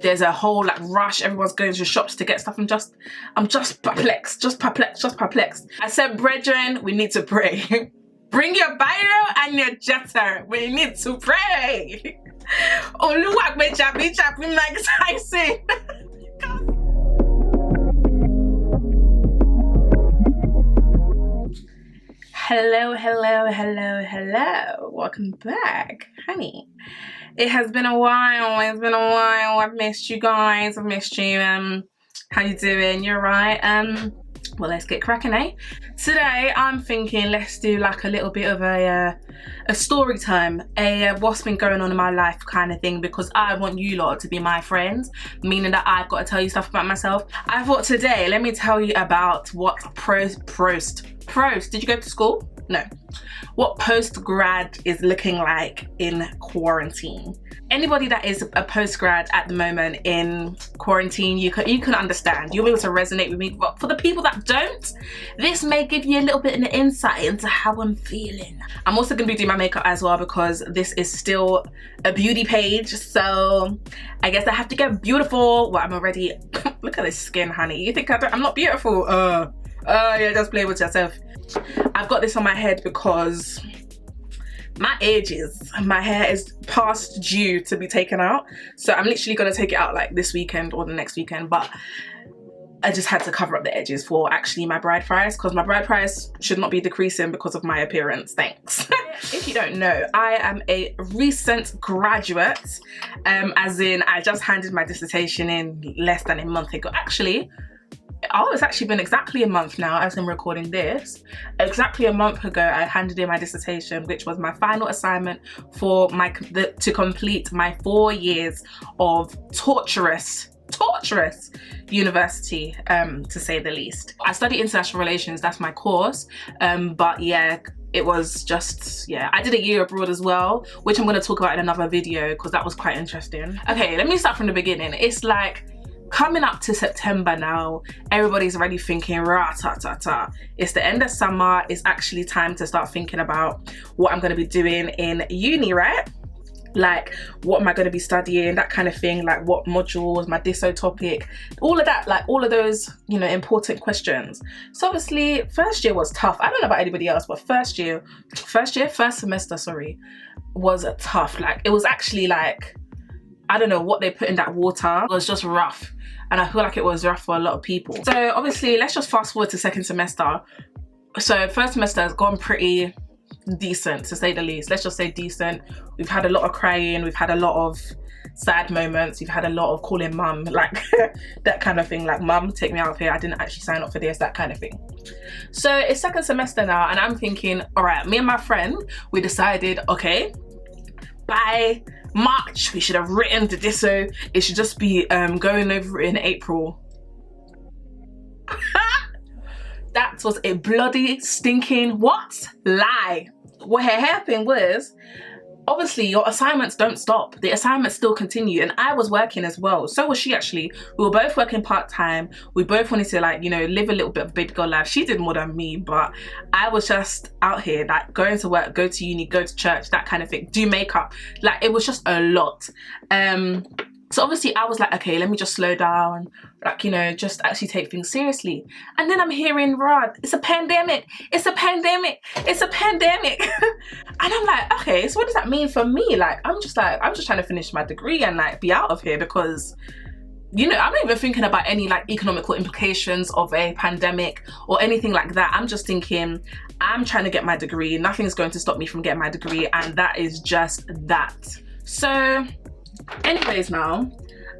there's a whole like rush, everyone's going to shops to get stuff. I'm just perplexed. I said, brethren, we need to pray. Bring your biro and your jotter. We need to pray. Oluwa me chappy Mike Tyson. Hello. Welcome back, honey. It has been a while. I've missed you guys. I've missed you. How you doing? You're right. Well, let's get cracking, eh? Today, I'm thinking let's do like a little bit of a story time, what's been going on in my life kind of thing, because I want you lot to be my friends, meaning that I've got to tell you stuff about myself. I thought today, let me tell you about what Prost. Did you go to school? No. What post-grad is looking like in quarantine. Anybody that is a post-grad at the moment in quarantine, you can understand. You'll be able to resonate with me. But for the people that don't, this may give you a little bit of an insight into how I'm feeling. I'm also going to be doing my makeup as well because this is still a beauty page. So I guess I have to get beautiful. Well, I'm already, look at this skin, honey. You think I'm not beautiful? Yeah, just play with yourself. I've got this on my head because my hair is past due to be taken out. So I'm literally gonna take it out like this weekend or the next weekend, but I just had to cover up the edges for actually my bride price, because my bride price should not be decreasing because of my appearance. Thanks. If you don't know, I am a recent graduate, as in I just handed my dissertation in less than a month ago. Actually, it's actually been exactly a month now as I'm recording this. Exactly a month ago, I handed in my dissertation, which was my final assignment for to complete my 4 years of torturous university, to say the least. I study international relations, that's my course, but yeah, it was just, yeah. I did a year abroad as well, which I'm going to talk about in another video because that was quite interesting. Okay, let me start from the beginning. It's like coming up to September now, everybody's already thinking, it's the end of summer, it's actually time to start thinking about what I'm going to be doing in uni, right? Like, what am I going to be studying, that kind of thing, like what modules, my disso topic, all of that, like all of those, you know, important questions. So obviously, first year was tough. I don't know about anybody else, but first semester, sorry, was tough. Like, it was actually like, I don't know what they put in that water. It was just rough. And I feel like it was rough for a lot of people. So obviously, let's just fast forward to second semester. So first semester has gone pretty decent, to say the least. Let's just say decent. We've had a lot of crying. We've had a lot of sad moments. We've had a lot of calling mum, like that kind of thing. Like, mum, take me out of here. I didn't actually sign up for this, that kind of thing. So it's second semester now. And I'm thinking, all right, me and my friend, we decided, okay, by March, we should have written the disso. It should just be going over in April. That was a bloody stinking what? Lie. What had happened was, obviously your assignments don't stop. The assignments still continue, and I was working as well. So was she actually. We were both working part-time. We both wanted to, like, you know, live a little bit of baby girl life. She did more than me, but I was just out here, like, going to work, go to uni, go to church, that kind of thing, do makeup. Like, it was just a lot. So obviously I was like, okay, let me just slow down, like, you know, just actually take things seriously. And then I'm hearing, Rod, it's a pandemic. And I'm like, okay, so what does that mean for me? Like, I'm just trying to finish my degree and like be out of here, because, you know, I'm not even thinking about any like economical implications of a pandemic or anything like that. I'm just thinking, I'm trying to get my degree. Nothing's going to stop me from getting my degree, and that is just that. So anyways, now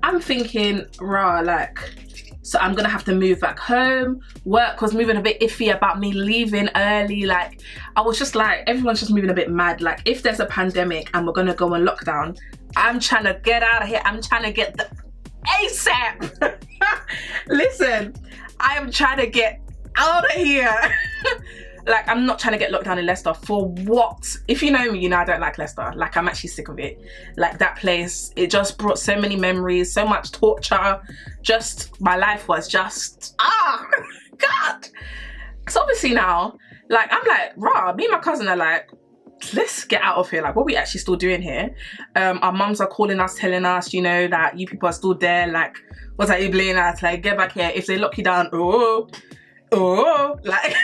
I'm thinking, so I'm gonna have to move back home. Work was moving a bit iffy about me leaving early. Like, I was just like, everyone's just moving a bit mad. Like, if there's a pandemic and we're gonna go on lockdown, I'm trying to get out of here. I'm trying to get the ASAP. Listen, I am trying to get out of here. Like, I'm not trying to get locked down in Leicester. For what? If you know me, you know I don't like Leicester. Like, I'm actually sick of it. Like, that place, it just brought so many memories, so much torture. Just, my life was just, God. So obviously now, like, I'm like, rah, me and my cousin are like, let's get out of here. Like, what are we actually still doing here? Our mums are calling us, telling us, you know, that you people are still there. Like, what are you blaming us? Like, get back here. If they lock you down, like.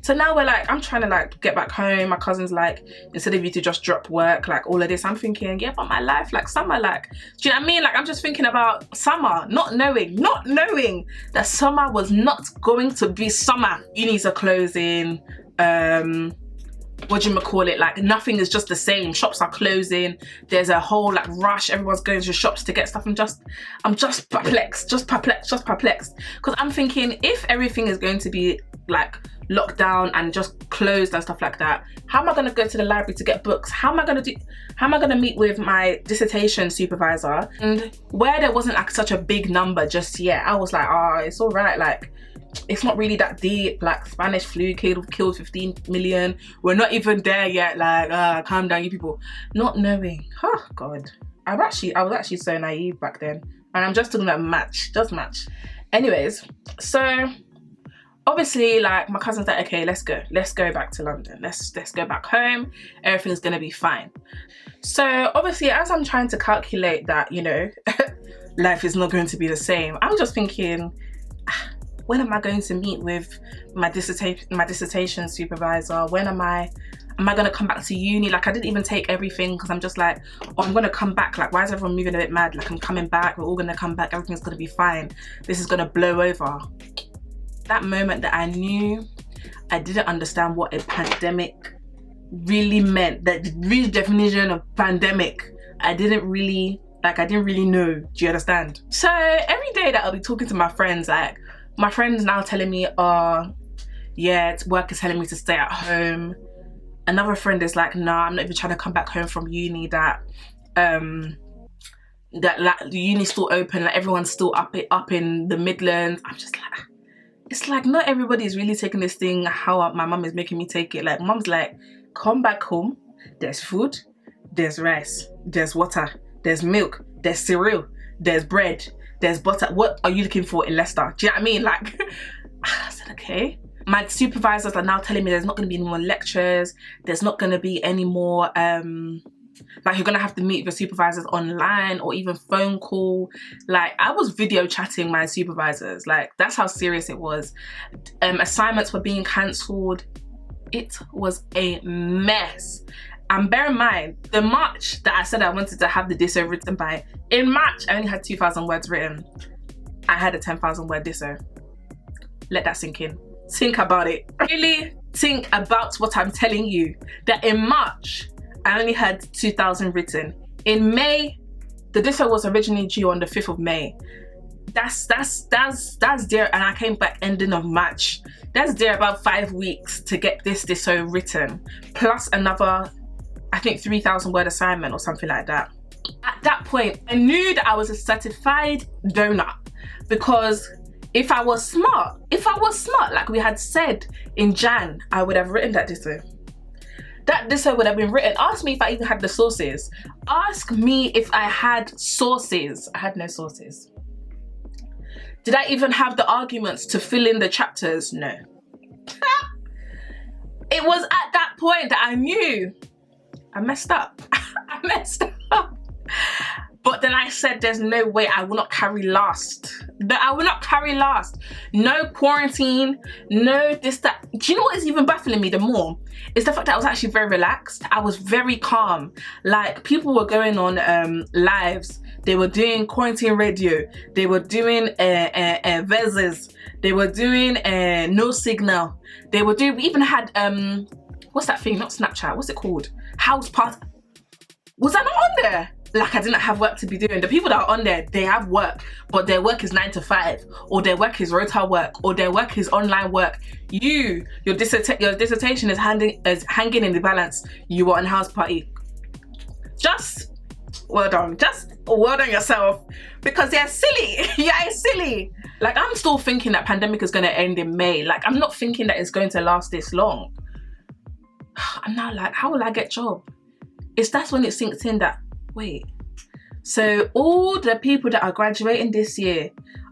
So now we're like, I'm trying to like get back home. My cousin's like, instead of you to just drop work, like all of this, I'm thinking, yeah, but my life, like summer, like, do you know what I mean? Like, I'm just thinking about summer, not knowing that summer was not going to be summer. Unis are closing, what do you call it, like nothing is just the same. Shops are closing, there's a whole like rush, everyone's going to shops to get stuff. I'm just perplexed, because I'm thinking, if everything is going to be like locked down and just closed and stuff like that, how am I going to go to the library to get books? How am I going to meet with my dissertation supervisor? And where there wasn't like such a big number just yet, I was like, oh, it's all right, like it's not really that deep. Like, Spanish flu killed 15 million. We're not even there yet. Like, calm down, you people. Not knowing. Oh God, I was actually so naive back then. And I'm just talking about match. Anyways, so obviously, like, my cousin's like, okay, let's go back to London. Let's go back home. Everything's gonna be fine. So obviously, as I'm trying to calculate that, you know, life is not going to be the same, I'm just thinking, when am I going to meet with my dissertation supervisor? When am I going to come back to uni? Like, I didn't even take everything because I'm just like, oh, I'm going to come back. Like, why is everyone moving a bit mad? Like, I'm coming back. We're all going to come back. Everything's going to be fine. This is going to blow over. That moment that I knew I didn't understand what a pandemic really meant, that real definition of pandemic, I didn't really know. Do you understand? So every day that I'll be talking to my friends, like, my friend's now telling me, yeah, work is telling me to stay at home. Another friend is like, nah, I'm not even trying to come back home from uni, that like, the uni's still open, like everyone's still up in the Midlands. I'm just like, it's like, not everybody's really taking this thing how my mum is making me take it. Like, mum's like, come back home, there's food, there's rice, there's water, there's milk, there's cereal, there's bread, there's butter. What are you looking for in Leicester? Do you know what I mean? Like, I said, okay. My supervisors are now telling me there's not going to be any more lectures. There's not going to be any more, like, you're going to have to meet with your supervisors online or even phone call. Like, I was video chatting my supervisors. Like, that's how serious it was. Assignments were being cancelled. It was a mess. And bear in mind, the March that I said I wanted to have the disso written by, in March, I only had 2,000 words written. I had a 10,000 word disso. Let that sink in. Think about it. Really think about what I'm telling you. That in March, I only had 2,000 written. In May, the disso was originally due on the 5th of May. That's there, and I came back ending of March. That's there about 5 weeks to get this disso written. Plus another, I think, 3,000 word assignment or something like that. At that point, I knew that I was a certified donut, because if I was smart, like we had said in Jan, I would have written that disso. That disso would have been written. Ask me if I even had the sources. Ask me if I had sources. I had no sources. Did I even have the arguments to fill in the chapters? No. It was at that point that I knew I messed up. I messed up. But then I said, there's no way, I will not carry last. I will not carry last. No quarantine, no this, that. Do you know what is even baffling me the more? Is the fact that I was actually very relaxed. I was very calm. Like, people were going on lives. They were doing quarantine radio. They were doing Vezes. They were doing No Signal. They were doing, we even had, what's that thing? Not Snapchat, what's it called? House Party. Was I not on there? Like, I didn't have work to be doing. The people that are on there, they have work, but their work is 9 to 5, or their work is rota work, or their work is online work. Your dissertation is hanging in the balance. You were on House Party. Just well done. Just well done yourself, because they're silly. Yeah, it's silly. Like, I'm still thinking that pandemic is going to end in May. Like, I'm not thinking that it's going to last this long. I'm now like, how will I get a job? That's when it sinks in that, wait, so all the people that are graduating this year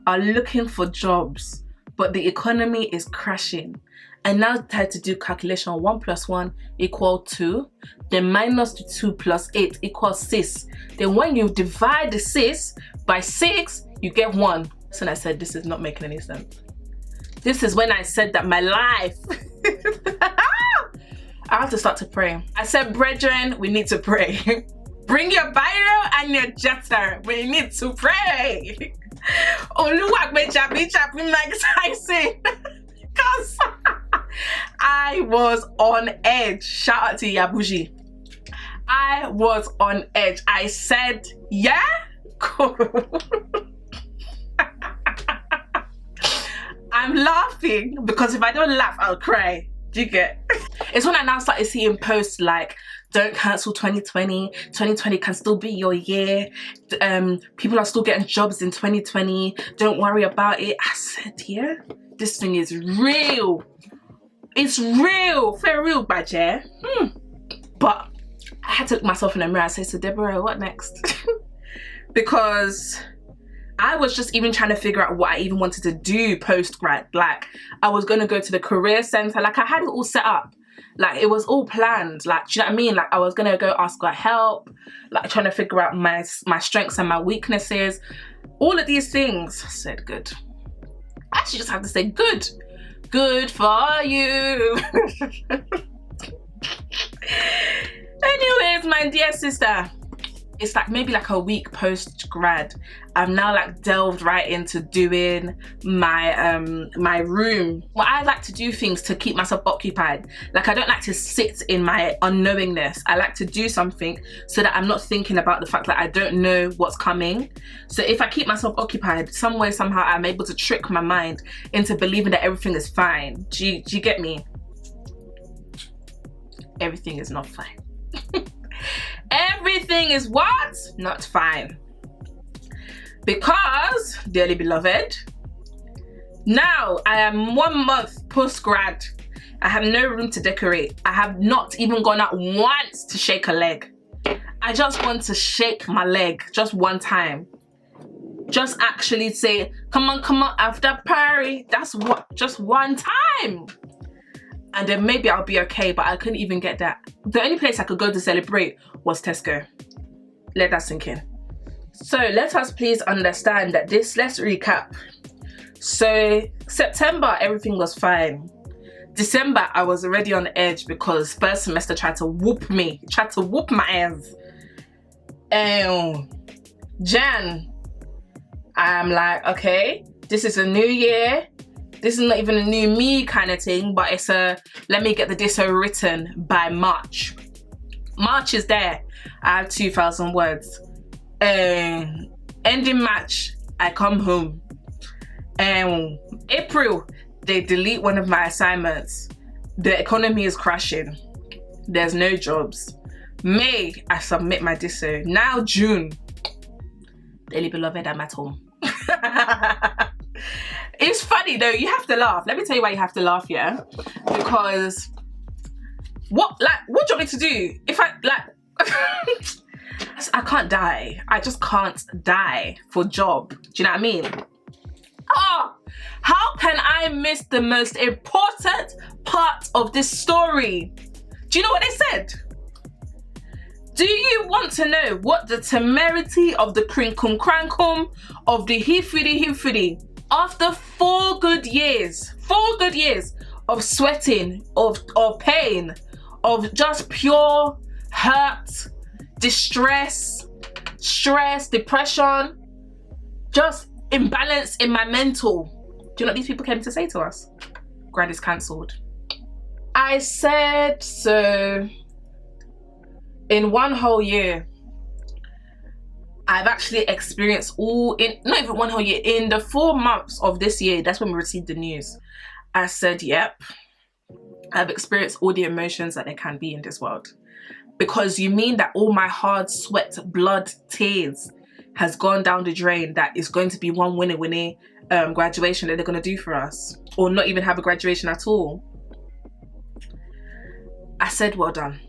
are looking for jobs, but the economy is crashing I now tried to do calculation. 1 plus 1 equal 2. Then minus 2 plus 8 equals 6. Then when you divide the 6 by 6, you get 1. So I said, this is not making any sense. This is when I said that my life. I have to start to pray. I said, brethren, we need to pray. Bring your Bible and your jotter. We need to pray. Oluwa me chapi Mike Tyson. Because I was on edge. Shout out to Yabuji. I was on edge. I said, yeah? I'm laughing because if I don't laugh, I'll cry. Do you get? It's when I now started seeing posts like, don't cancel 2020. 2020 can still be your year. People are still getting jobs in 2020. Don't worry about it. I said, yeah, this thing is real. It's real. For real, badger. But I had to look myself in the mirror and say to Deborah, what next? Because I was just even trying to figure out what I even wanted to do post-grad. Like, I was going to go to the career center. Like, I had it all set up. Like, it was all planned. Like, do you know what I mean? Like, I was going to go ask God help. Like, trying to figure out my strengths and my weaknesses. All of these things. I said, good. I actually just have to say, good. Good for you. Anyways, my dear sister. It's like maybe like a week post-grad. I'm now like delved right into doing my my room. Well, I like to do things to keep myself occupied. Like, I don't like to sit in my unknowingness. I like to do something so that I'm not thinking about the fact that I don't know what's coming. So if I keep myself occupied, some way, somehow, I'm able to trick my mind into believing that everything is fine. Do you get me? Everything is not fine. Everything is what? Not fine. Because, dearly beloved, now I am 1 month post-grad. I have no room to decorate. I have not even gone out once to shake a leg. I just want to shake my leg just one time. Just actually say, come on, after party. That's what, just one time. And then maybe I'll be okay, but I couldn't even get that. The only place I could go to celebrate was Tesco. Let that sink in. So let us please understand that let's recap. So September, everything was fine. December, I was already on the edge because first semester tried to whoop my ass. Jan, I'm like, okay, this is a new year. This is not even a new me kind of thing, but it's a, let me get the disso written by March. March is there. I have 2,000 words. Ending March, I come home. April, they delete one of my assignments. The economy is crashing. There's no jobs. May, I submit my disso. Now June, dearly beloved, I'm at home. It's funny though, you have to laugh. Let me tell you why you have to laugh, yeah? Because what do you want me to do? If I can't die. I just can't die for job. Do you know what I mean? Oh, how can I miss the most important part of this story? Do you know what they said? Do you want to know what the temerity of the crinkum crankum of the hifidi after 4 good years of sweating, of pain, of just pure hurt, distress, stress, depression, just imbalance in my mental. Do you know what these people came to say to us? Grad is cancelled. I said, so in 1 whole year, I've actually experienced not even 1 whole year, in the 4 months of this year, that's when we received the news. I said, yep, I've experienced all the emotions that there can be in this world. Because you mean that all my hard sweat, blood, tears has gone down the drain, that is going to be one winner graduation that they're going to do for us, or not even have a graduation at all. I said, well done.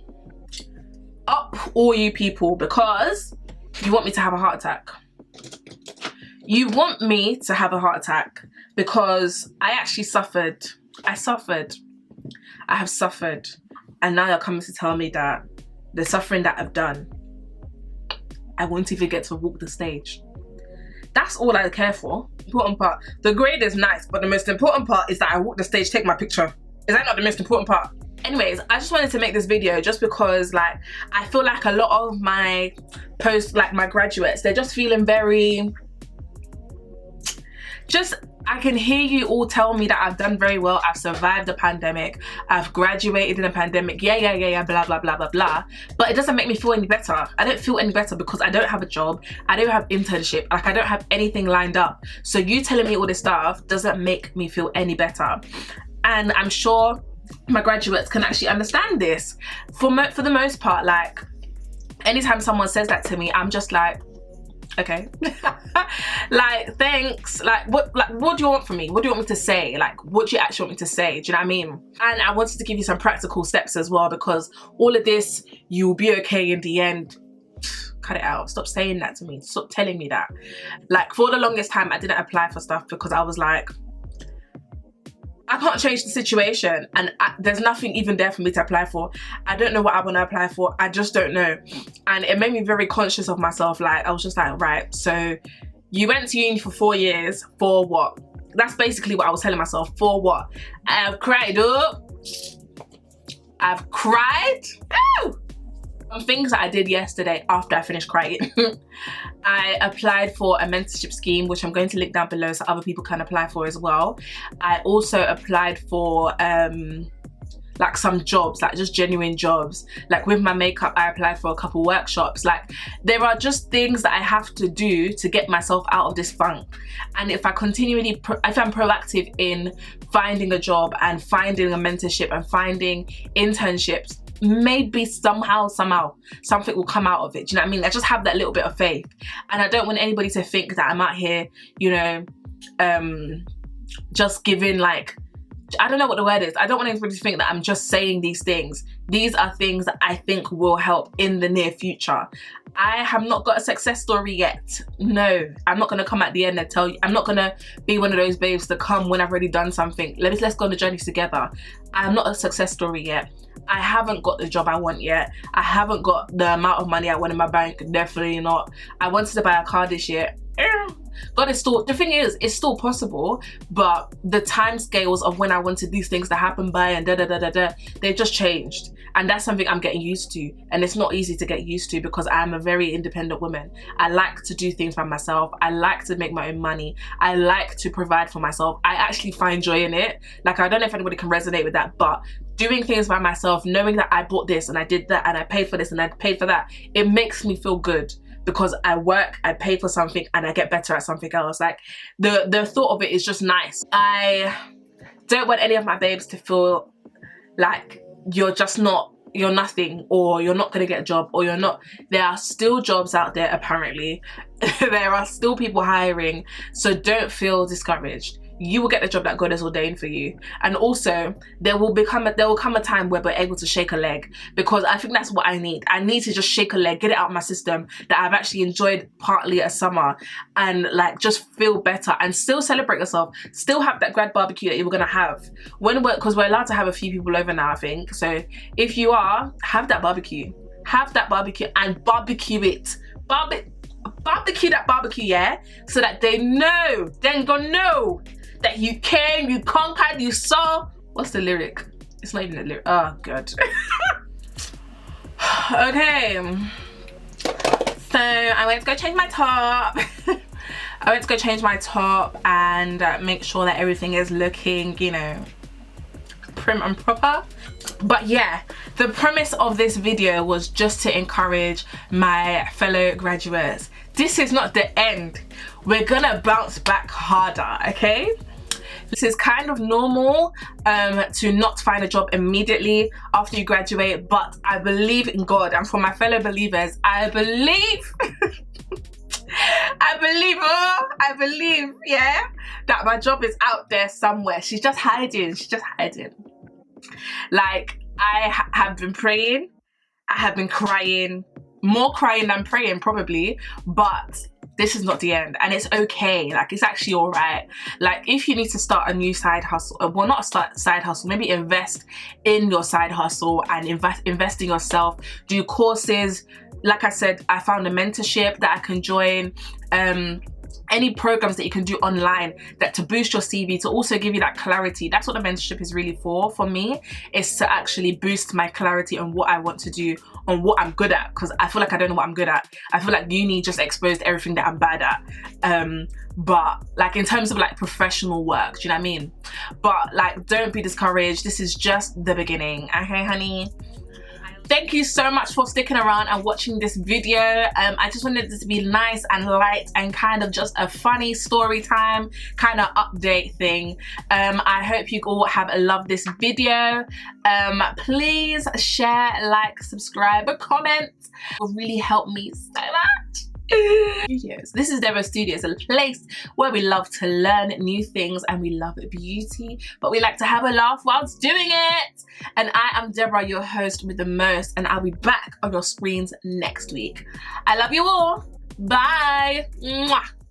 Up all you people, because you want me to have a heart attack. You want me to have a heart attack because I actually suffered. I suffered. I have suffered, and now you're coming to tell me that the suffering that I've done, I won't even get to walk the stage. That's all I care for. Important part. The grade is nice, but the most important part is that I walk the stage, take my picture. Is that not the most important part? Anyways, I just wanted to make this video just because, like, I feel like a lot of my my graduates, they're just feeling very, I can hear you all tell me that I've done very well, I've survived the pandemic, I've graduated in a pandemic, yeah, blah, blah, blah, blah, blah. But it doesn't make me feel any better. I don't feel any better because I don't have a job, I don't have internship, like I don't have anything lined up. So you telling me all this stuff doesn't make me feel any better. And I'm sure my graduates can actually understand this. For the most part, like, anytime someone says that to me, I'm just like, okay. Like, thanks. Like what do you want from me? What do you want me to say? Like, what do you actually want me to say? Do you know what I mean? And I wanted to give you some practical steps as well, because all of this, you'll be okay in the end, cut it out. Stop saying that to me. Stop telling me that. Like, for the longest time, I didn't apply for stuff because I was like, I can't change the situation, and there's nothing even there for me to apply for. I don't know what I want to apply for. I just don't know. And it made me very conscious of myself. Like, I was just like, right, so you went to uni for 4 years, for what? That's basically what I was telling myself. For what? I've cried up. I've cried. Ooh! Some things that I did yesterday after I finished crying. I applied for a mentorship scheme, which I'm going to link down below so other people can apply for as well. I also applied for like some jobs, like just genuine jobs. Like with my makeup, I applied for a couple workshops. Like, there are just things that I have to do to get myself out of this funk. And if I continually, if I'm proactive in finding a job and finding a mentorship and finding internships, maybe somehow something will come out of it. Do you know what I mean? I just have that little bit of faith, and I don't want anybody to think that I'm out here, you know, just giving, like, I don't know what the word is. I don't want anybody to think that I'm just saying these things. These are things that I think will help in the near future. I have not got a success story yet. No, I'm not gonna come at the end and tell you. I'm not gonna be one of those babes to come when I've already done something. Let's go on the journey together. I'm not a success story yet. I haven't got the job I want yet. I haven't got the amount of money I want in my bank. Definitely not. I wanted to buy a car this year. God, it's still, the thing is, it's still possible, but the time scales of when I wanted these things to happen by and they've just changed. And that's something I'm getting used to. And it's not easy to get used to because I'm a very independent woman. I like to do things by myself. I like to make my own money. I like to provide for myself. I actually find joy in it. Like, I don't know if anybody can resonate with that, but doing things by myself, knowing that I bought this and I did that and I paid for this and I paid for that, it makes me feel good. Because I work, I pay for something, and I get better at something else. Like, the thought of it is just nice. I don't want any of my babes to feel like you're nothing, or you're not gonna get a job, or you're not. There are still jobs out there, apparently. There are still people hiring, so don't feel discouraged. You will get the job that God has ordained for you. And also, there will come a time where we're able to shake a leg, because I think that's what I need. I need to just shake a leg, get it out of my system that I've actually enjoyed partly a summer, and like just feel better and still celebrate yourself. Still have that grad barbecue that you were gonna have because we're allowed to have a few people over now, I think. So if you are, have that barbecue and barbecue it. Barbecue that barbecue, yeah, so that they know, then go know that you came, you conquered, you saw. What's the lyric? It's not even a lyric. Oh god. Okay, so I went to go change my top. I went to go change my top and make sure that everything is looking, you know, prim and proper. But yeah, the premise of this video was just to encourage my fellow graduates. This is not the end. We're gonna bounce back harder, okay? This is kind of normal to not find a job immediately after you graduate, but I believe in God, and for my fellow believers, I believe I believe, yeah, that my job is out there somewhere. She's just hiding. Like, I have been praying, I have been crying, more crying than praying probably, but this is not the end, and it's okay. Like, it's actually all right. Like, if you need to start a new side hustle, well, not a side hustle, maybe invest in your side hustle and invest in yourself, do courses. Like I said, I found a mentorship that I can join, any programs that you can do online that to boost your CV, to also give you that clarity. That's what the mentorship is really for me, is to actually boost my clarity on what I want to do, on what I'm good at, because I feel like I don't know what I'm good at. I feel like uni just exposed everything that I'm bad at. But like, in terms of like professional work, do you know what I mean? But like, don't be discouraged. This is just the beginning. Okay, honey? Thank you so much for sticking around and watching this video. I just wanted this to be nice and light and kind of just a funny story time kind of update thing. I hope you all have loved this video. Please share, like, subscribe, comment. It will really help me so much. This is Deboe Studios, a place where we love to learn new things and we love beauty, but we like to have a laugh whilst doing it. And I am Deborah, your host with the most, and I'll be back on your screens next week. I love you all. Bye. Mwah.